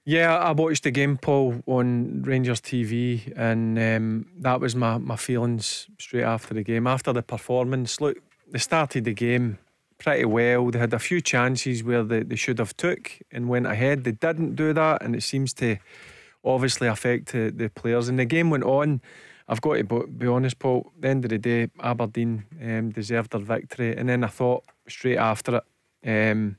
Yeah, I watched the game, Paul, on Rangers TV, and that was my feelings straight after the game. After the performance, look, they started the game pretty well. They had a few chances where they should have took and went ahead. They didn't do that, and it seems to obviously affect the players. And the game went on. I've got to be honest, Paul. At the end of the day, Aberdeen deserved their victory, and then I thought straight after it,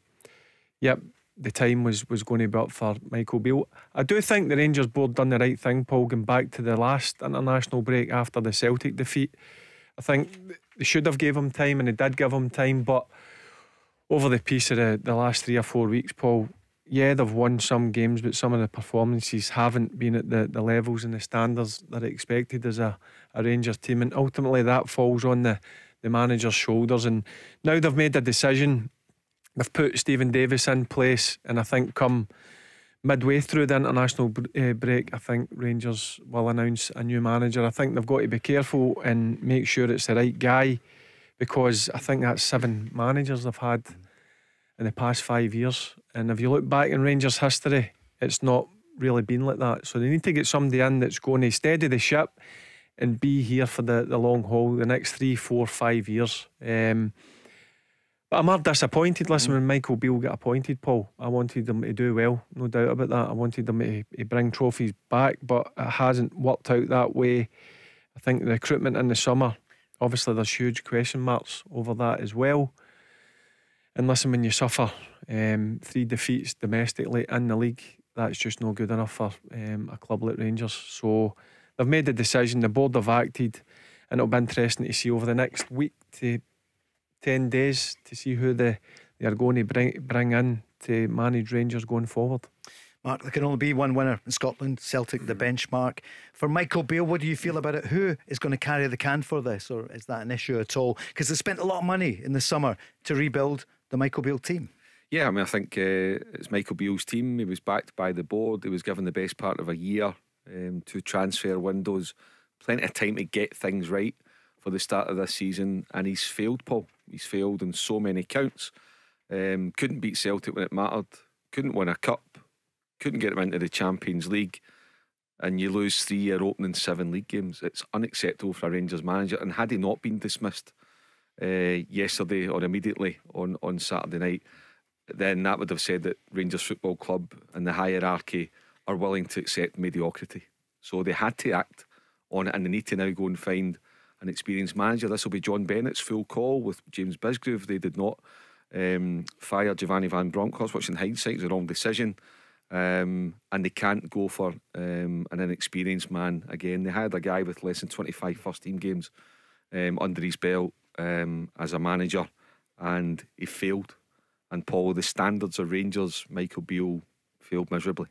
yep, the time was going to be up for Michael Beale. I do think the Rangers board done the right thing, Paul, going back to the last international break after the Celtic defeat. I think they should have gave him time, and they did give him time, but over the piece of the last 3 or 4 weeks, Paul, yeah, they've won some games, but some of the performances haven't been at the levels and the standards that are expected as a Rangers team, and ultimately that falls on the manager's shoulders. And now they've made a decision. They've put Stephen Davis in place, and I think come midway through the international break, I think Rangers will announce a new manager. I think they've got to be careful and make sure it's the right guy, because I think that's 7 managers they've had in the past 5 years. And if you look back in Rangers history, it's not really been like that. So they need to get somebody in that's going to steady the ship and be here for the long haul, the next 3, 4, 5 years. But I'm not disappointed. Listen, when Michael Beale got appointed, Paul, I wanted them to do well, no doubt about that. I wanted them to bring trophies back, but it hasn't worked out that way. I think the recruitment in the summer, obviously there's huge question marks over that as well. And listen, when you suffer 3 defeats domestically in the league, that's just no good enough for a club like Rangers. So they've made the decision, the board have acted, and it'll be interesting to see over the next week to 10 days to see who they are going to bring in to manage Rangers going forward. Mark, there can only be one winner in Scotland, Celtic, the benchmark. For Michael Beale, what do you feel about it? Who is going to carry the can for this, or is that an issue at all? Because they spent a lot of money in the summer to rebuild the Michael Beale team. Yeah, I mean, I think it's Michael Beale's team. He was backed by the board. He was given the best part of a year, 2 transfer windows, plenty of time to get things right for the start of this season, and he's failed, Paul. He's failed on so many counts. Couldn't beat Celtic when it mattered, couldn't win a cup, couldn't get them into the Champions League, and you lose 3 year opening 7 league games. It's unacceptable for a Rangers manager. And had he not been dismissed yesterday or immediately on Saturday night, then that would have said that Rangers Football Club and the hierarchy are willing to accept mediocrity. So they had to act on it, and they need to now go and find an experienced manager. This will be John Bennett's full call with James Bisgrove. They did not fire Giovanni Van Bronckhorst, which in hindsight is the wrong decision. And they can't go for an inexperienced man again. They had a guy with less than 25 first team games under his belt as a manager, and he failed. And Paul, the standards of Rangers, Michael Beale failed miserably.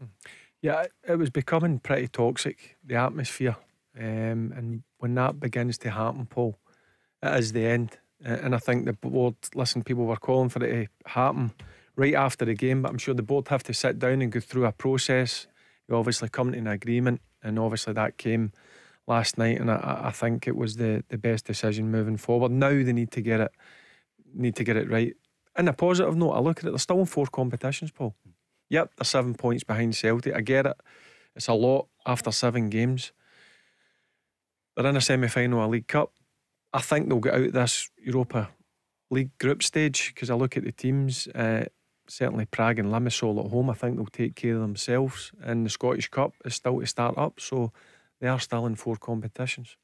Yeah, it was becoming pretty toxic, the atmosphere. And when that begins to happen, Paul, it is the end. And I think the board, listen, people were calling for it to happen right after the game, but I'm sure the board have to sit down and go through a process. You obviously come to an agreement, and obviously that came last night, and I think it was the best decision moving forward. Now they need to get it right. In a positive note, I look at it, they're still in 4 competitions, Paul. Yep, they're 7 points behind Celtic. I get it. It's a lot after 7 games. They're in a semi-final of a League Cup. I think they'll get out this Europa League group stage, because I look at the teams, certainly Prague and Limassol at home, I think they'll take care of themselves. And the Scottish Cup is still to start up, so they are still in 4 competitions.